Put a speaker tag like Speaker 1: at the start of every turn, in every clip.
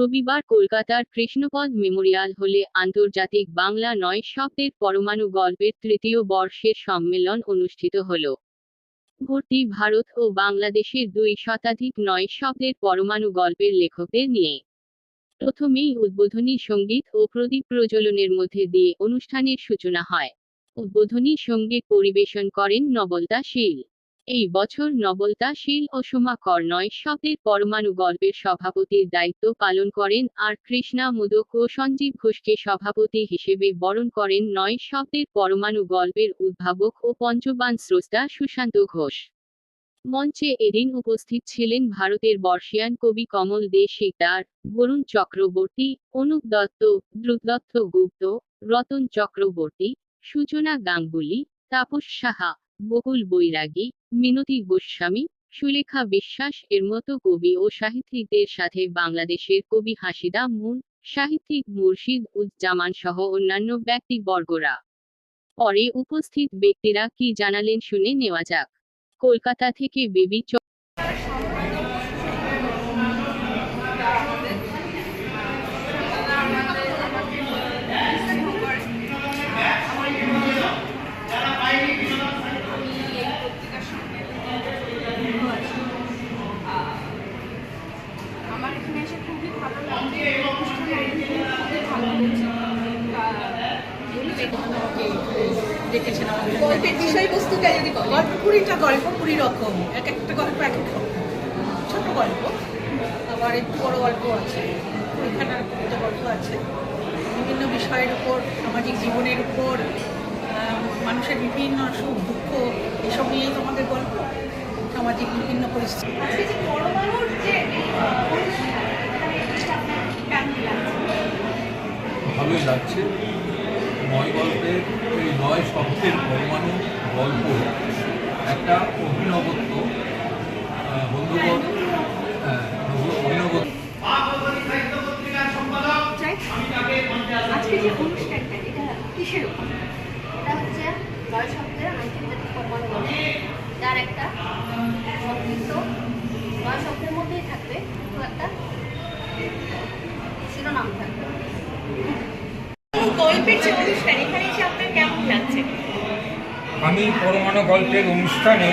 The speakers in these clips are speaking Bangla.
Speaker 1: রবিবার কলকাতার কৃষ্ণপদ মেমোরিয়াল হলে আন্তর্জাতিক বাংলা ৯ শব্দের পরমাণু গল্পের তৃতীয় বর্ষের সম্মেলন অনুষ্ঠিত হল। ভর্তি ভারত ও বাংলাদেশের ২ শতাধিক ৯ শব্দের পরমাণু গল্পের লেখকদের নিয়ে। প্রথমেই উদ্বোধনী সঙ্গীত ও প্রদীপ প্রজ্বলনের মধ্যে দিয়ে অনুষ্ঠানের সূচনা হয়। উদ্বোধনী সঙ্গীত পরিবেশন করেন নবলতা শীল। এই বছর নবলতা শীল ও সোমা কর ৯ শব্দের পরমাণু গল্পের সভাপতির দায়িত্ব পালন করেন আর কৃষ্ণা মোদক ও সঞ্জীব ঘোষকে সভাপতি হিসেবে বরণ করেন ৯ শব্দের পরমাণু গল্পের উদ্ভাবক ও পঞ্চবাণ স্রষ্টা সুশান্ত ঘোষ। মঞ্চে এদিন উপস্থিত ছিলেন ভারতের বর্ষীয়ান কবি কমল দে শিকদার, বরুণ চক্রবর্তী, অনুপ দত্ত, ধ্রুবদত্ত গুপ্ত, রতন চক্রবর্তী, সূচনা গাঙ্গুলি, তাপস সাহা, বকুল বৈরাগী, মিনতি গোস্বামী, সুলেখা বিশ্বাস এর মতো কবি ও সাহিত্যিকদের সাথে বাংলাদেশের কবি হাসিদা মুন, সাহিত্যিক মুর্শিদ উজ্জামান সহ অন্যান্য ব্যক্তিবর্গরা। পরে উপস্থিত ব্যক্তিরা কি জানালেন শুনে নেওয়া যাক। কলকাতা থেকে বেবি
Speaker 2: আমার এখানে এসে খুবই ভালো লাগছে। গল্পের বিষয়বস্তুটা যদি
Speaker 3: গল্প কুড়িটা গল্প ২০ রকম, এক একটা গল্প এক এক রকম। ছোট গল্প, আবার একটু বড় গল্প আছে, পরীক্ষাটার কবিতা গল্প আছে, বিভিন্ন বিষয়ের উপর, সামাজিক জীবনের উপর, মানুষের বিভিন্ন সুখ দুঃখ এসব নিয়েই তোমাদের গল্প, সামাজিক বিভিন্ন পরিস্থিতি।
Speaker 2: আজকে যে পরমাণুর যে
Speaker 4: ভালোই লাগছে। ৯ গল্পের এই ৯ শব্দের পরমাণু গল্প একটা অভিনবত্ব, বন্ধুগত অভিনবত্ব।
Speaker 2: আজকে যে অনুষ্ঠানটা এটা কিসের উপর? এটা হচ্ছে ৯ শব্দের আন্তর্জাতিক পরমাণু গল্প, যার একটা সংক্ষিপ্ত ৯ শব্দের মধ্যেই থাকবে একটা শিরোনাম থাকবে। গল্পের যে অনুষ্ঠান এখানে এসে আপনার কেমন লাগছে?
Speaker 5: আমি পরমাণু গল্পের অনুষ্ঠানে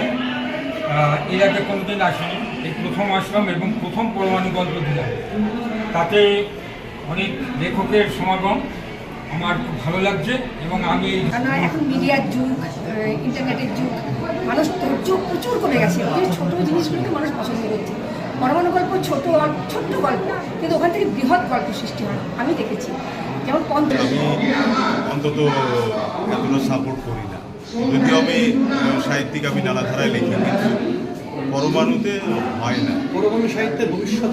Speaker 5: এর আগে কোনোদিন আসিনি, এই প্রথম আসলাম এবং প্রথম পরমাণু গল্প দিলাম। তাতে অনেক লেখকের সমাগম, আমার খুব ভালো লাগছে এবং আমি
Speaker 3: এখন মিডিয়ার যুগ, ইন্টারনেটের যুগ, মানুষ ধৈর্য প্রচুর কমে গেছে। ওই ছোটো জিনিসগুলোকে মানুষ পছন্দ করছে। পরমাণু গল্প ছোট্ট গল্প, কিন্তু ওখান থেকে বৃহৎ গল্প সৃষ্টি হয় আমি দেখেছি। যেমন
Speaker 6: আমি অন্তত এতটা সাপোর্ট করি না, যদিও আমি সাহিত্যিক, আমি নানা ধারায় লিখি, কিন্তু পরমাণুতে হয় না।
Speaker 4: পরমাণু সাহিত্যের ভবিষ্যৎ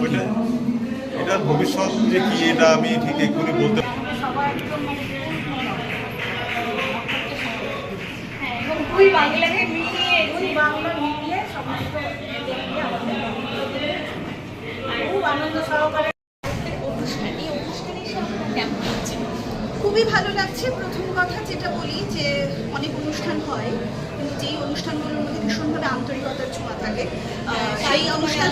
Speaker 6: এটার ভবিষ্যৎ যে কি এটা আমি ঠিক এক্ষুনি বলতে
Speaker 2: দুই বাংলাকে মিলিয়ে
Speaker 3: খুব আনন্দ সহকারে
Speaker 7: খুবই ভালো লাগছে। প্রথম কথা যেটা বলি যে অনেক অনুষ্ঠান হয়, কিন্তু যেই অনুষ্ঠানগুলোর মধ্যে ভীষণভাবে আন্তরিকতার ছোঁয়া থাকে, সেই অনুষ্ঠান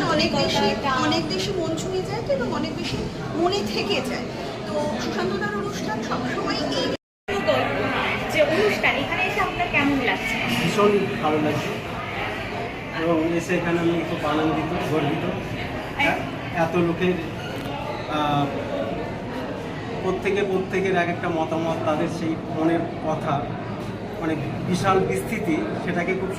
Speaker 7: অনেক বেশি মন ছুঁয়ে যায় তো, এবং অনেক বেশি মনে থেকে যায়। তো সুশান্তদার অনুষ্ঠান সবসময় এই
Speaker 2: যে অনুষ্ঠান এখানে এসে আপনার কেমন লাগছে?
Speaker 8: ভীষণ ভালো লাগছে এবং এসে এখানে আমি খুব আনন্দিত, গর্বিত। এত লোকের প্রত্যেকের এক একটা মতামত, তাদের সেই মনের কথা, মানে বিশাল বিস্তৃতি, সেটাকে খুব